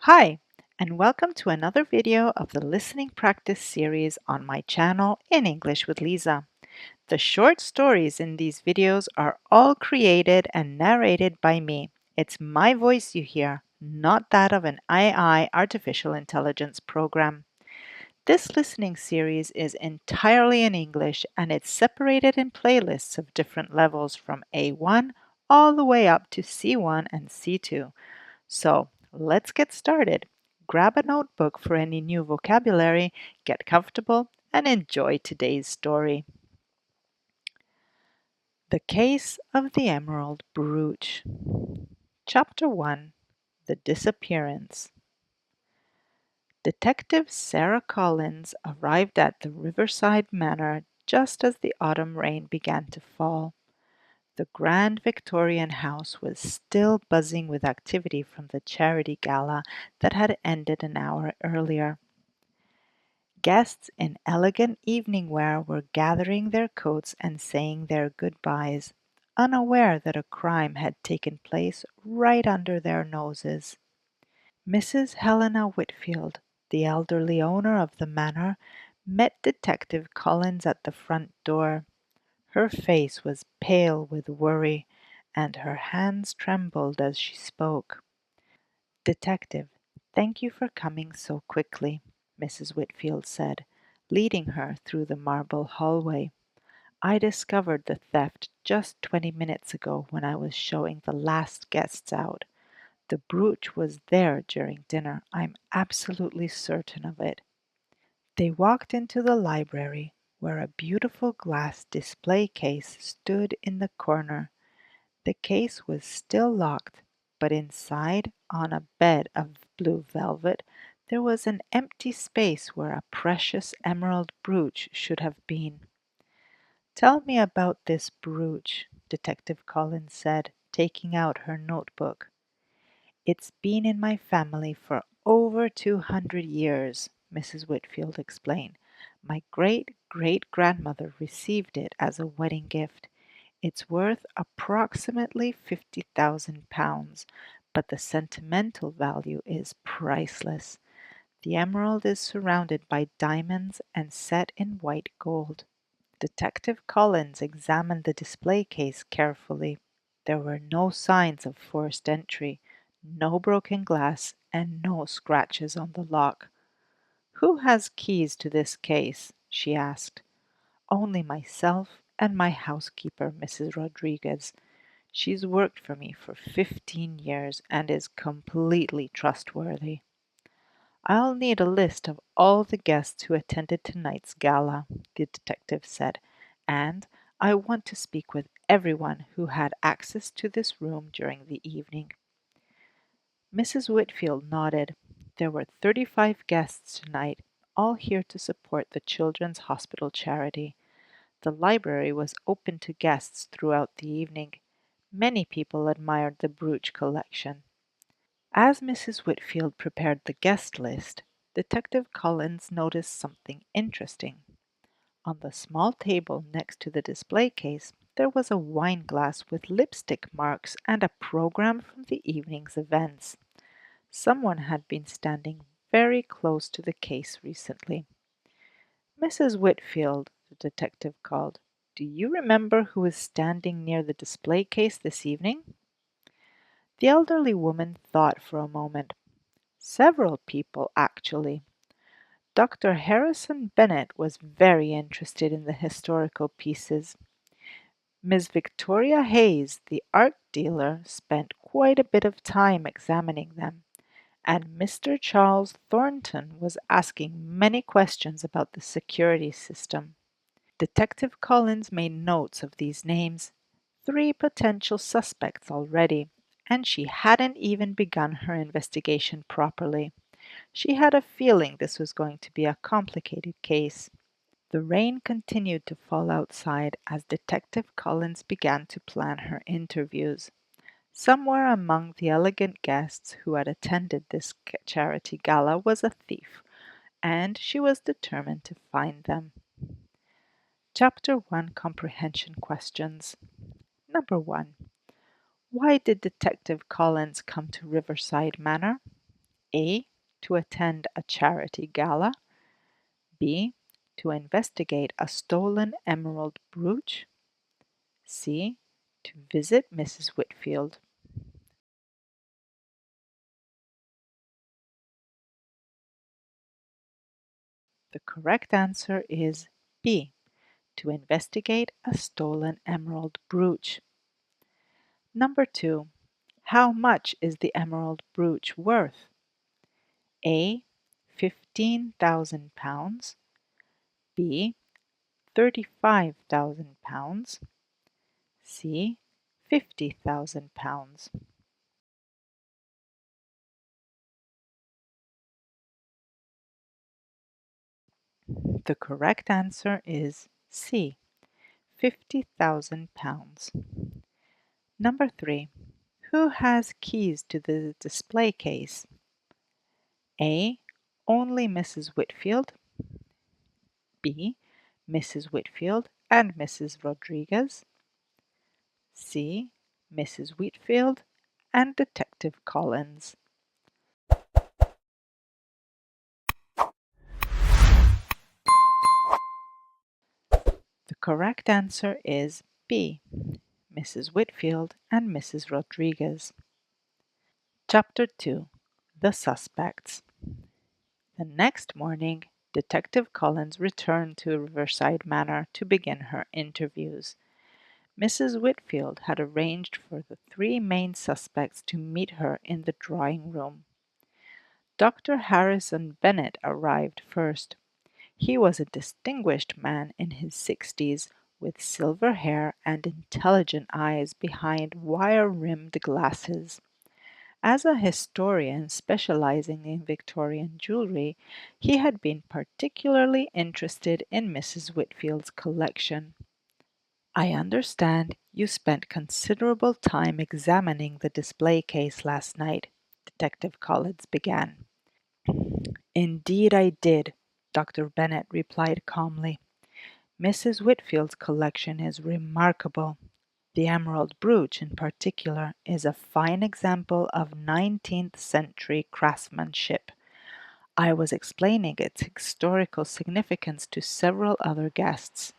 Hi, and welcome to another video of the listening practice series on my channel in English with Lisa. The short stories in these videos are all created and narrated by me. It's my voice you hear, not that of an AI artificial intelligence program. This listening series is entirely in English and it's separated in playlists of different levels from A1 all the way up to C1 and C2. So let's get started. Grab a notebook for any new vocabulary, get comfortable, and enjoy today's story. The Case of the Emerald Brooch. Chapter 1. The Disappearance. Detective Sarah Collins arrived at the Riverside Manor just as the autumn rain began to fall. The grand Victorian house was still buzzing with activity from the charity gala that had ended an hour earlier. Guests in elegant evening wear were gathering their coats and saying their goodbyes, unaware that a crime had taken place right under their noses. Mrs. Helena Whitfield, the elderly owner of the manor, met Detective Collins at the front door. Her face was pale with worry, and her hands trembled as she spoke. "Detective, thank you for coming so quickly," Mrs. Whitfield said, leading her through the marble hallway. "I discovered the theft just 20 minutes ago when I was showing the last guests out. The brooch was there during dinner. I'm absolutely certain of it." They walked into the library, where a beautiful glass display case stood in the corner. The case was still locked, but inside, on a bed of blue velvet, there was an empty space where a precious emerald brooch should have been. "Tell me about this brooch," Detective Collins said, taking out her notebook. "It's been in my family for over 200 years," Mrs. Whitfield explained. "My great-great-grandmother received it as a wedding gift. It's worth approximately £50,000, but the sentimental value is priceless. The emerald is surrounded by diamonds and set in white gold." Detective Collins examined the display case carefully. There were no signs of forced entry, no broken glass, and no scratches on the lock. "Who has keys to this case?" she asked. "Only myself and my housekeeper, Mrs. Rodriguez. She's worked for me for 15 years and is completely trustworthy." "I'll need a list of all the guests who attended tonight's gala," the detective said, "and I want to speak with everyone who had access to this room during the evening." Mrs. Whitfield nodded. There were 35 guests tonight, all here to support the Children's Hospital charity. The library was open to guests throughout the evening. Many people admired the brooch collection. As Mrs. Whitfield prepared the guest list, Detective Collins noticed something interesting. On the small table next to the display case, there was a wine glass with lipstick marks and a program from the evening's events. Someone had been standing very close to the case recently. "Mrs. Whitfield," the detective called, "do you remember who is standing near the display case this evening?" The elderly woman thought for a moment. "Several people, actually. Dr. Harrison Bennett was very interested in the historical pieces. Miss Victoria Hayes, the art dealer, spent quite a bit of time examining them, and Mr. Charles Thornton was asking many questions about the security system." Detective Collins made notes of these names. 3 potential suspects already, and she hadn't even begun her investigation properly. She had a feeling this was going to be a complicated case. The rain continued to fall outside as Detective Collins began to plan her interviews. Somewhere among the elegant guests who had attended this charity gala was a thief, and she was determined to find them. Chapter 1 Comprehension Questions. Number 1. Why did Detective Collins come to Riverside Manor? A. To attend a charity gala. B. To investigate a stolen emerald brooch. C. To visit Mrs. Whitfield. The correct answer is B. To investigate a stolen emerald brooch. Number 2. How much is the emerald brooch worth? A. £15,000. B. £35,000. C. £50,000. The correct answer is C. £50,000. Number 3. Who has keys to the display case? A. Only Mrs. Whitfield. B. Mrs. Whitfield and Mrs. Rodriguez. C. Mrs. Whitfield and Detective Collins. The correct answer is B. Mrs. Whitfield and Mrs. Rodriguez. Chapter 2. The Suspects. The next morning, Detective Collins returned to Riverside Manor to begin her interviews. Mrs. Whitfield had arranged for the three main suspects to meet her in the drawing room. Dr. Harrison Bennett arrived first. He was a distinguished man in his 60s, with silver hair and intelligent eyes behind wire-rimmed glasses. As a historian specializing in Victorian jewelry, he had been particularly interested in Mrs. Whitfield's collection. "I understand you spent considerable time examining the display case last night," Detective Collins began. "Indeed I did," Dr. Bennet replied calmly. "Mrs. Whitfield's collection is remarkable. The emerald brooch, in particular, is a fine example of 19th century craftsmanship. I was explaining its historical significance to several other guests.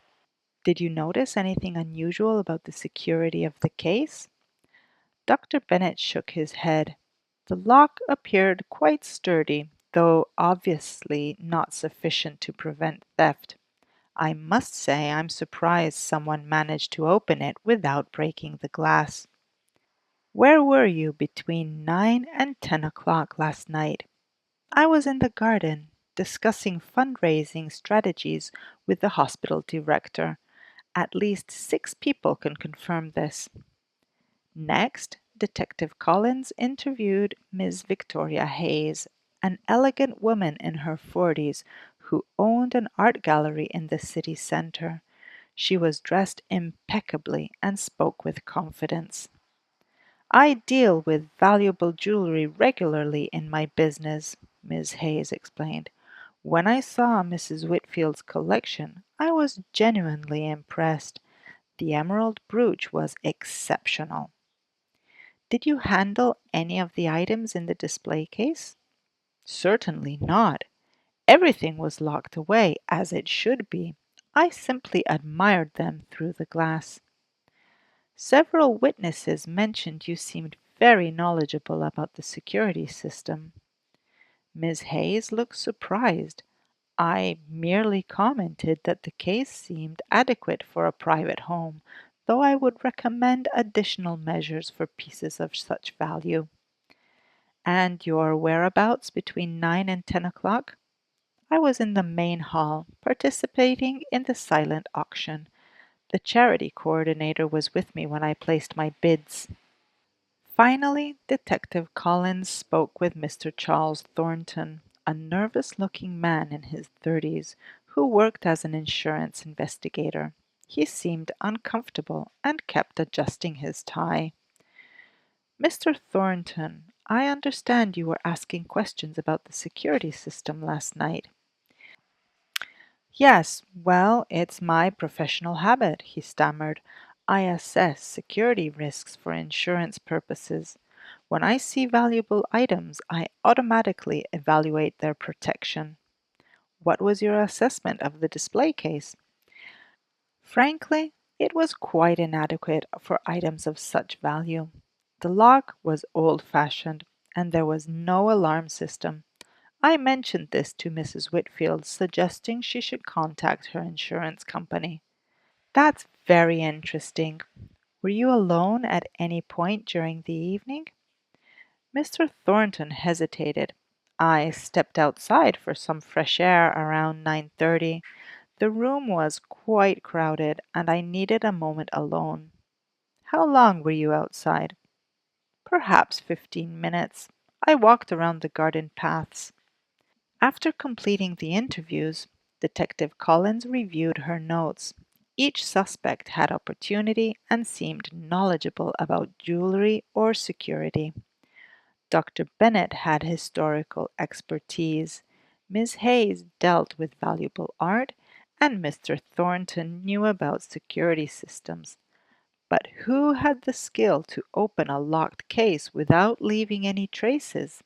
Did you notice anything unusual about the security of the case?" Dr. Bennet shook his head. The lock appeared quite sturdy, though obviously not sufficient to prevent theft. "I must say I'm surprised someone managed to open it without breaking the glass." "Where were you between 9 and 10 o'clock last night?" "I was in the garden, discussing fundraising strategies with the hospital director. At least 6 people can confirm this." Next, Detective Collins interviewed Miss Victoria Hayes, an elegant woman in her 40s who owned an art gallery in the city center. She was dressed impeccably and spoke with confidence. "I deal with valuable jewelry regularly in my business," Miss Hayes explained. "When I saw Mrs. Whitfield's collection, I was genuinely impressed. The emerald brooch was exceptional." "Did you handle any of the items in the display case?" "Certainly not. Everything was locked away, as it should be. I simply admired them through the glass." "Several witnesses mentioned you seemed very knowledgeable about the security system." Miss Hayes looked surprised. "I merely commented that the case seemed adequate for a private home, though I would recommend additional measures for pieces of such value." "And your whereabouts between 9 and 10 o'clock?" "I was in the main hall, participating in the silent auction. The charity coordinator was with me when I placed my bids." Finally, Detective Collins spoke with Mr. Charles Thornton, a nervous-looking man in his 30s who worked as an insurance investigator. He seemed uncomfortable and kept adjusting his tie. "Mr. Thornton, I understand you were asking questions about the security system last night." "Yes, well, it's my professional habit," he stammered. "I assess security risks for insurance purposes. When I see valuable items, I automatically evaluate their protection. What was your assessment of the display case? Frankly, it was quite inadequate for items of such value. The lock was old-fashioned, and there was no alarm system. I mentioned this to Mrs. Whitfield, suggesting she should contact her insurance company. That's very interesting. Were you alone at any point during the evening? Mr. Thornton hesitated. I stepped outside for some fresh air around 9:30. The room was quite crowded, and I needed a moment alone. How long were you outside? Perhaps 15 minutes. I walked around the garden paths. After completing the interviews, Detective Collins reviewed her notes. Each suspect had opportunity and seemed knowledgeable about jewelry or security. Dr. Bennett had historical expertise. Miss Hayes dealt with valuable art, and Mr. Thornton knew about security systems. But who had the skill to open a locked case without leaving any traces?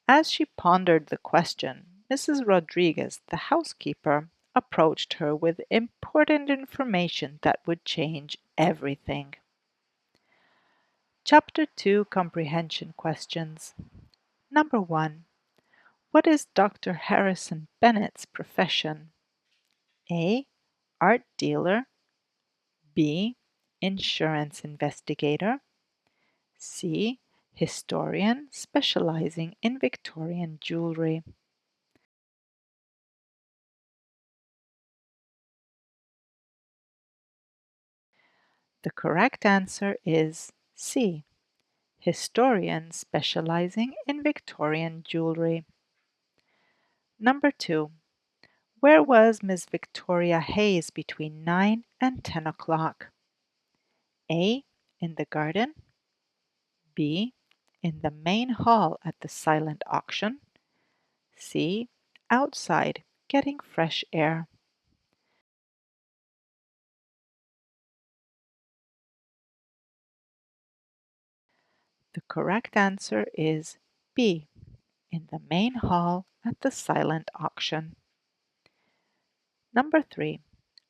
As she pondered the question, Mrs. Rodriguez, the housekeeper, approached her with important information that would change everything. Chapter 2 Comprehension Questions. Number 1. What is Dr. Harrison Bennett's profession? A. Art dealer. B. Insurance investigator. C. Historian specializing in Victorian jewelry. The correct answer is C. Historian specializing in Victorian jewelry. Number 2. Where was Miss Victoria Hayes between 9 and 10 o'clock? A. In the garden. B. In the main hall at the silent auction. C. Outside getting fresh air. The correct answer is B. In the main hall at the silent auction. Number 3.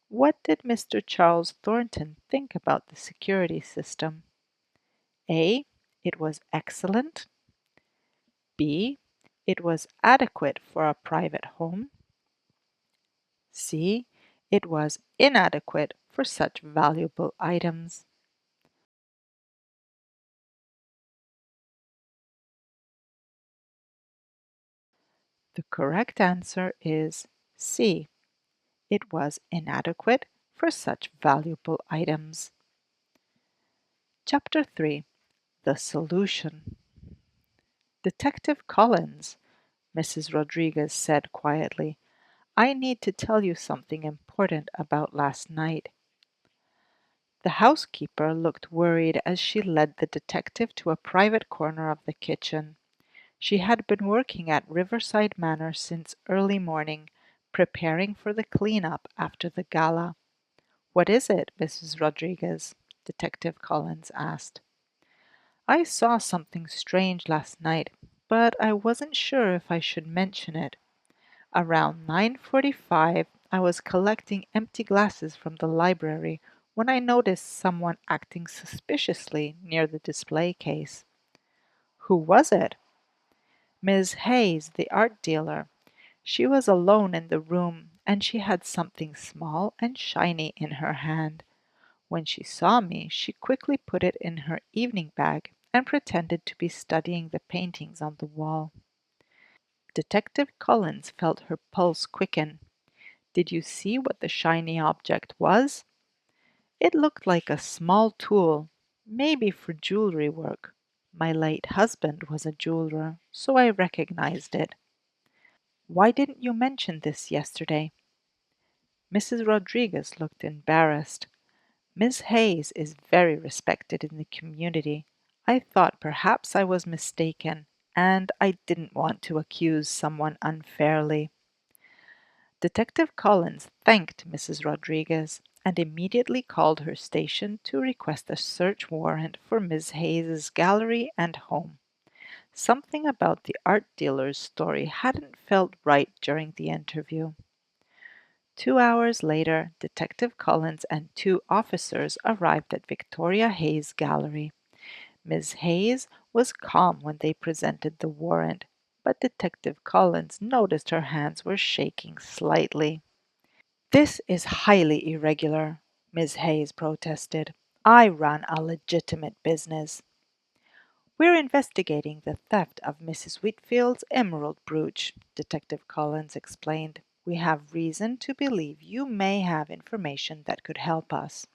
What did Mr. Charles Thornton think about the security system? A. It was excellent. B. It was adequate for a private home. C. It was inadequate for such valuable items. The correct answer is C. It was inadequate for such valuable items. Chapter 3. The Solution. Detective Collins, Mrs. Rodriguez said quietly, I need to tell you something important about last night. The housekeeper looked worried as she led the detective to a private corner of the kitchen. She had been working at Riverside Manor since early morning, preparing for the cleanup after the gala. What is it, Mrs. Rodriguez? Detective Collins asked. I saw something strange last night, but I wasn't sure if I should mention it. Around 9:45, I was collecting empty glasses from the library when I noticed someone acting suspiciously near the display case. Who was it? Miss Hayes, the art dealer. She was alone in the room, and she had something small and shiny in her hand. When she saw me, she quickly put it in her evening bag and pretended to be studying the paintings on the wall. Detective Collins felt her pulse quicken. Did you see what the shiny object was? It looked like a small tool, maybe for jewelry work. My late husband was a jeweler, so I recognized it. Why didn't you mention this yesterday? Mrs. Rodriguez looked embarrassed. Miss Hayes is very respected in the community. I thought perhaps I was mistaken, and I didn't want to accuse someone unfairly. Detective Collins thanked Mrs. Rodriguez and immediately called her station to request a search warrant for Miss Hayes's gallery and home. Something about the art dealer's story hadn't felt right during the interview. 2 hours later, Detective Collins and two officers arrived at Victoria Hayes' gallery. Miss Hayes was calm when they presented the warrant, but Detective Collins noticed her hands were shaking slightly. "This is highly irregular," Miss Hayes protested. "I run a legitimate business." "We're investigating the theft of Mrs. Whitfield's emerald brooch," Detective Collins explained. "We have reason to believe you may have information that could help us."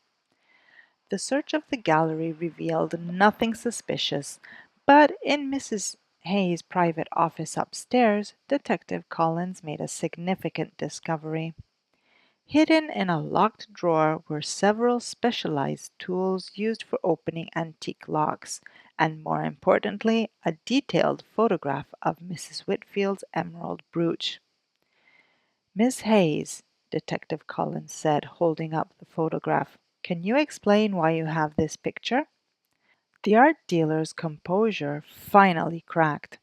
The search of the gallery revealed nothing suspicious, but in Mrs. Hayes' private office upstairs, Detective Collins made a significant discovery. Hidden in a locked drawer were several specialized tools used for opening antique locks, and more importantly, a detailed photograph of Mrs. Whitfield's emerald brooch. "Miss Hayes," Detective Collins said, holding up the photograph, "can you explain why you have this picture?" The art dealer's composure finally cracked.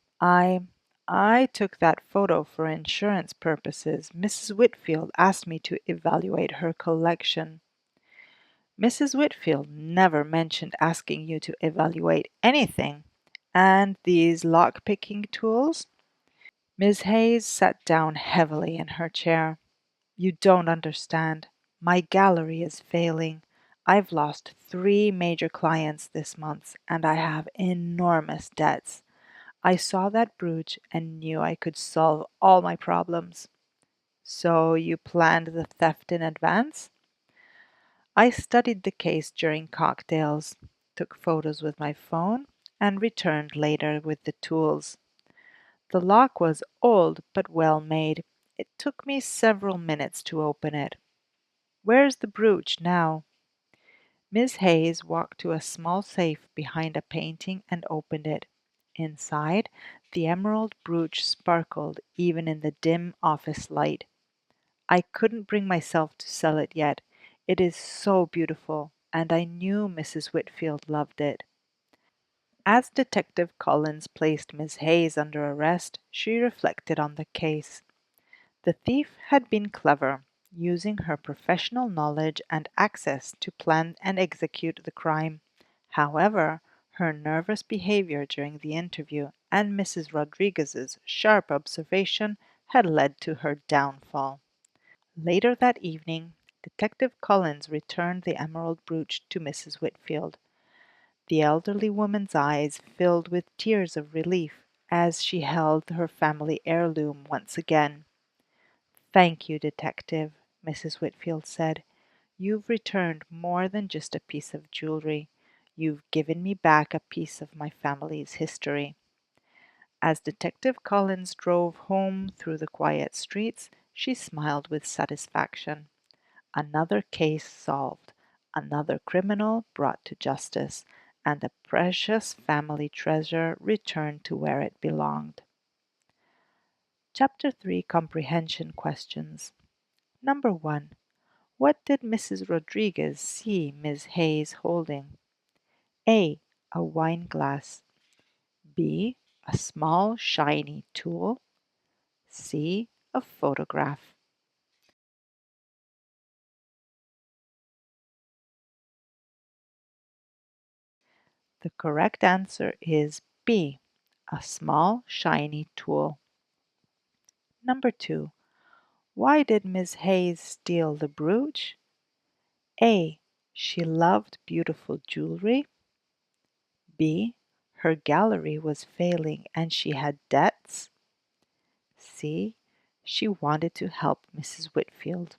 I took that photo for insurance purposes. Mrs. Whitfield asked me to evaluate her collection." "Mrs. Whitfield never mentioned asking you to evaluate anything. And these lock-picking tools?" Miss Hayes sat down heavily in her chair. "You don't understand. My gallery is failing. I've lost 3 major clients this month, and I have enormous debts. I saw that brooch and knew I could solve all my problems." "So you planned the theft in advance?" "I studied the case during cocktails, took photos with my phone, and returned later with the tools. The lock was old but well made. It took me several minutes to open it. Where's the brooch now?" Miss Hayes walked to a small safe behind a painting and opened it. Inside, the emerald brooch sparkled even in the dim office light. "I couldn't bring myself to sell it yet. It is so beautiful, and I knew Mrs. Whitfield loved it." As Detective Collins placed Miss Hayes under arrest, she reflected on the case. The thief had been clever, using her professional knowledge and access to plan and execute the crime. However, her nervous behavior during the interview and Mrs. Rodriguez's sharp observation had led to her downfall. Later that evening, Detective Collins returned the emerald brooch to Mrs. Whitfield. The elderly woman's eyes filled with tears of relief as she held her family heirloom once again. "Thank you, Detective," Mrs. Whitfield said. "You've returned more than just a piece of jewelry. You've given me back a piece of my family's history." As Detective Collins drove home through the quiet streets, she smiled with satisfaction. Another case solved, another criminal brought to justice, and a precious family treasure returned to where it belonged. Chapter 3: Comprehension Questions. Number 1. What did Mrs. Rodriguez see Miss Hayes holding? A. A wine glass. B. A small shiny tool. C. A photograph. The correct answer is B. A small shiny tool. Number 2. Why did Miss Hayes steal the brooch? A. She loved beautiful jewelry. B. Her gallery was failing and she had debts. C. She wanted to help Mrs. Whitfield.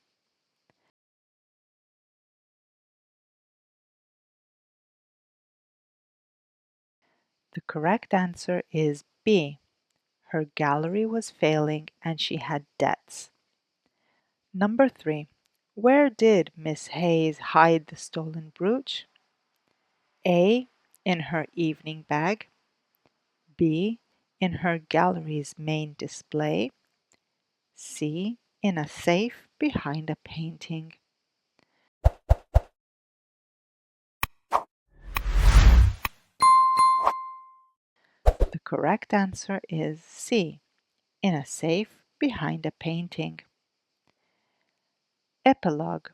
The correct answer is B. Her gallery was failing and she had debts. Number 3. Where did Miss Hayes hide the stolen brooch? A. In her evening bag. B. In her gallery's main display. C. In a safe behind a painting. correct answer is C. In a safe behind a painting. Epilogue.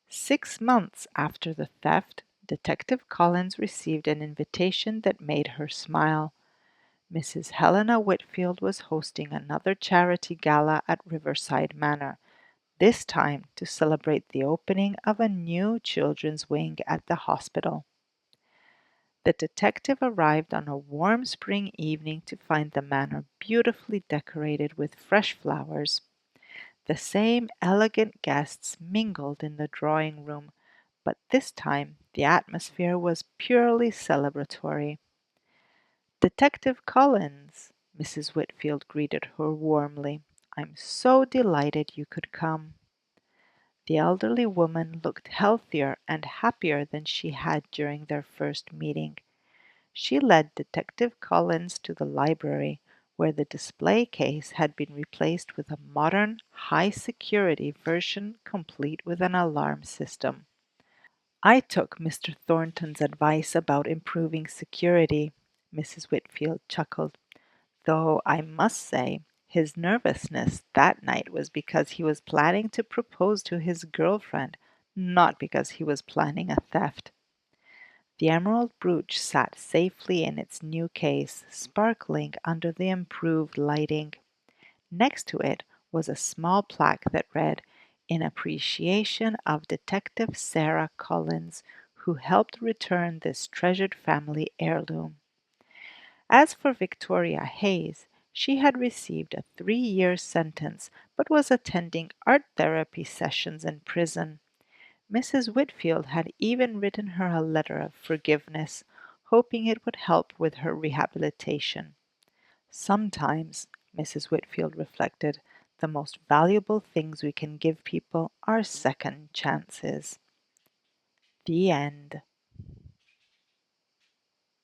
6 months after the theft, Detective Collins received an invitation that made her smile. Mrs. Helena Whitfield was hosting another charity gala at Riverside Manor, this time to celebrate the opening of a new children's wing at the hospital. The detective arrived on a warm spring evening to find the manor beautifully decorated with fresh flowers. The same elegant guests mingled in the drawing room, but this time the atmosphere was purely celebratory. "Detective Collins," Mrs. Whitfield greeted her warmly. "I'm so delighted you could come." The elderly woman looked healthier and happier than she had during their first meeting. She led Detective Collins to the library, where the display case had been replaced with a modern, high-security version complete with an alarm system. "I took Mr. Thornton's advice about improving security," Mrs. Whitfield chuckled, "though I must say his nervousness that night was because he was planning to propose to his girlfriend, not because he was planning a theft." The emerald brooch sat safely in its new case, sparkling under the improved lighting. Next to it was a small plaque that read, "In appreciation of Detective Sarah Collins, who helped return this treasured family heirloom." As for Victoria Hayes, she had received a 3-year sentence but was attending art therapy sessions in prison. Mrs. Whitfield had even written her a letter of forgiveness, hoping it would help with her rehabilitation. Sometimes, Mrs. Whitfield reflected, the most valuable things we can give people are second chances. The end.